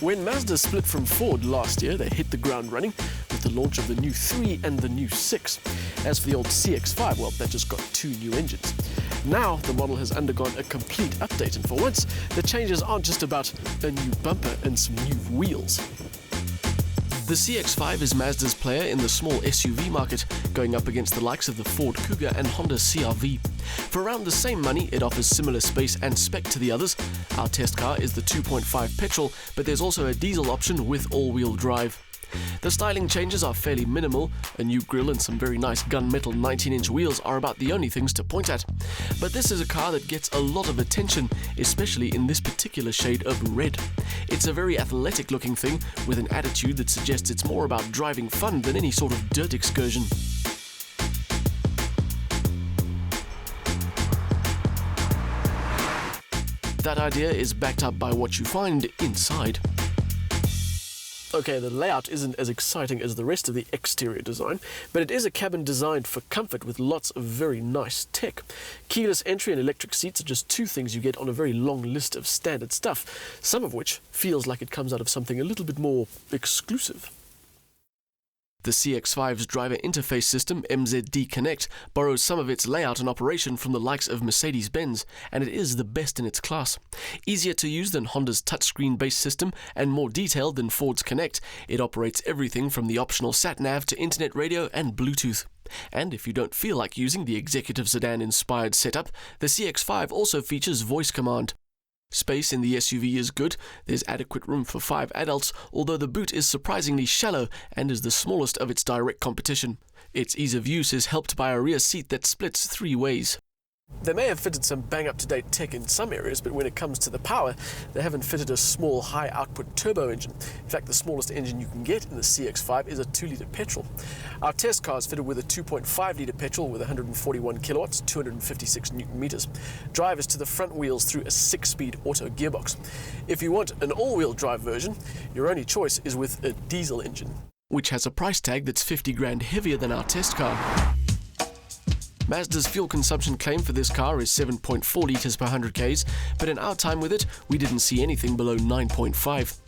When Mazda split from Ford last year, they hit the ground running with the launch of the new 3 and the new 6. As for the old CX5, well, that just got 2 new engines. Now, the model has undergone a complete update, and for once, the changes aren't just about a new bumper and some new wheels. The CX5 is Mazda's player in the small SUV market, going up against the likes of the Ford Kuga and Honda CR-V. For around the same money, it offers similar space and spec to the others. Our test car is the 2.5 petrol, but there's also a diesel option with all-wheel drive. The styling changes are fairly minimal. A new grille and some very nice gunmetal 19-inch wheels are about the only things to point at. But this is a car that gets a lot of attention, especially in this particular shade of red. It's a very athletic-looking thing with an attitude that suggests it's more about driving fun than any sort of dirt excursion. That idea is backed up by what you find inside. Okay, the layout isn't as exciting as the rest of the exterior design, but it is a cabin designed for comfort with lots of very nice tech. Keyless entry and electric seats are just 2 things you get on a very long list of standard stuff, some of which feels like it comes out of something a little bit more exclusive. The CX5's driver interface system, MZD Connect, borrows some of its layout and operation from the likes of Mercedes-Benz, and it is the best in its class. Easier to use than Honda's touchscreen-based system, and more detailed than Ford's Connect, it operates everything from the optional sat-nav to internet radio and Bluetooth. And if you don't feel like using the executive sedan-inspired setup, the CX5 also features voice command. Space in the SUV is good. There's adequate room for 5 adults, although the boot is surprisingly shallow and is the smallest of its direct competition. Its ease of use is helped by a rear seat that splits 3 ways. They may have fitted some bang-up-to-date tech in some areas, but when it comes to the power, they haven't fitted a small high-output turbo engine. In fact, the smallest engine you can get in the CX5 is a 2-litre petrol. Our test car is fitted with a 2.5-litre petrol with 141 kilowatts, 256 newton-meters. Drive is to the front wheels through a 6-speed auto gearbox. If you want an all-wheel drive version, your only choice is with a diesel engine, which has a price tag that's 50 grand heavier than our test car. Mazda's fuel consumption claim for this car is 7.4 litres per 100 k's, but in our time with it, we didn't see anything below 9.5.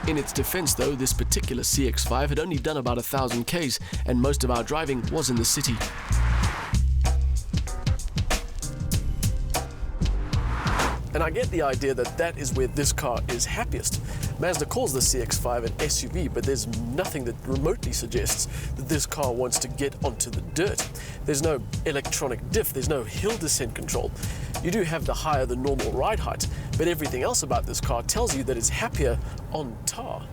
In its defense though, this particular CX5 had only done about 1,000 k's, and most of our driving was in the city. And I get the idea that that is where this car is happiest. Mazda calls the CX5 an SUV, but there's nothing that remotely suggests that this car wants to get onto the dirt. There's no electronic diff, there's no hill descent control. You do have the higher than normal ride height, but everything else about this car tells you that it's happier on tar.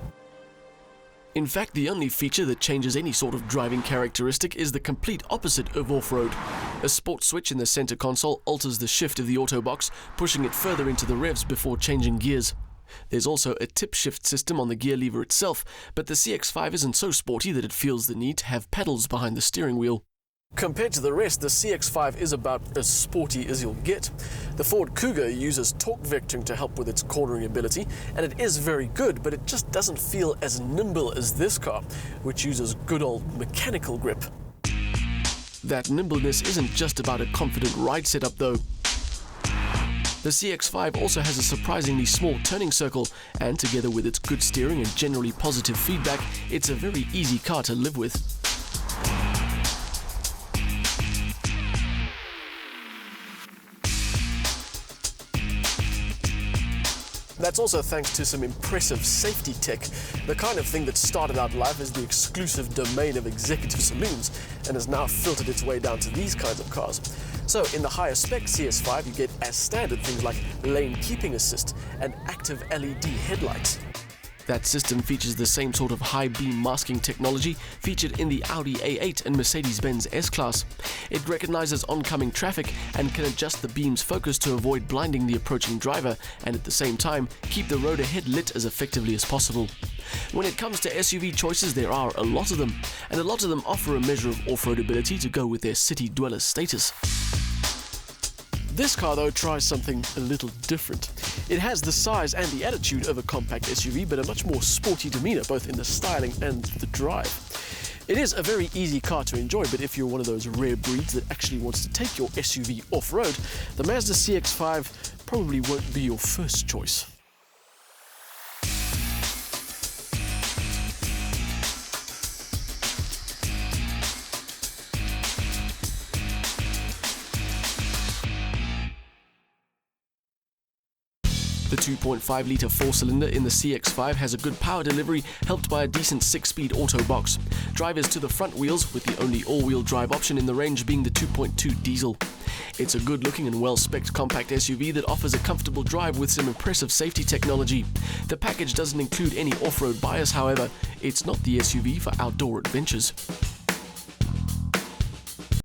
In fact, the only feature that changes any sort of driving characteristic is the complete opposite of off-road. A sport switch in the center console alters the shift of the auto box, pushing it further into the revs before changing gears. There's also a tip shift system on the gear lever itself, but the CX5 isn't so sporty that it feels the need to have pedals behind the steering wheel. Compared to the rest, the CX5 is about as sporty as you'll get. The Ford Kuga uses torque vectoring to help with its cornering ability, and it is very good, but it just doesn't feel as nimble as this car, which uses good old mechanical grip. That nimbleness isn't just about a confident ride setup though. The CX5 also has a surprisingly small turning circle, and together with its good steering and generally positive feedback, it's a very easy car to live with. That's also thanks to some impressive safety tech, the kind of thing that started out life as the exclusive domain of executive saloons and has now filtered its way down to these kinds of cars. So in the higher spec CS5 you get as standard things like lane keeping assist and active LED headlights. That system features the same sort of high beam masking technology featured in the Audi A8 and Mercedes-Benz S-Class. It recognizes oncoming traffic and can adjust the beam's focus to avoid blinding the approaching driver and at the same time keep the road ahead lit as effectively as possible. When it comes to SUV choices, there are a lot of them, and a lot of them offer a measure of off-road ability to go with their city dweller status. This car, though, tries something a little different. It has the size and the attitude of a compact SUV, but a much more sporty demeanor, both in the styling and the drive. It is a very easy car to enjoy, but if you're one of those rare breeds that actually wants to take your SUV off-road, the Mazda CX-5 probably won't be your first choice. The 2.5-litre four-cylinder in the CX5 has a good power delivery, helped by a decent 6-speed auto box. Drivers to the front wheels, with the only all-wheel drive option in the range being the 2.2 diesel. It's a good-looking and well-spec'd compact SUV that offers a comfortable drive with some impressive safety technology. The package doesn't include any off-road bias, however. It's not the SUV for outdoor adventures.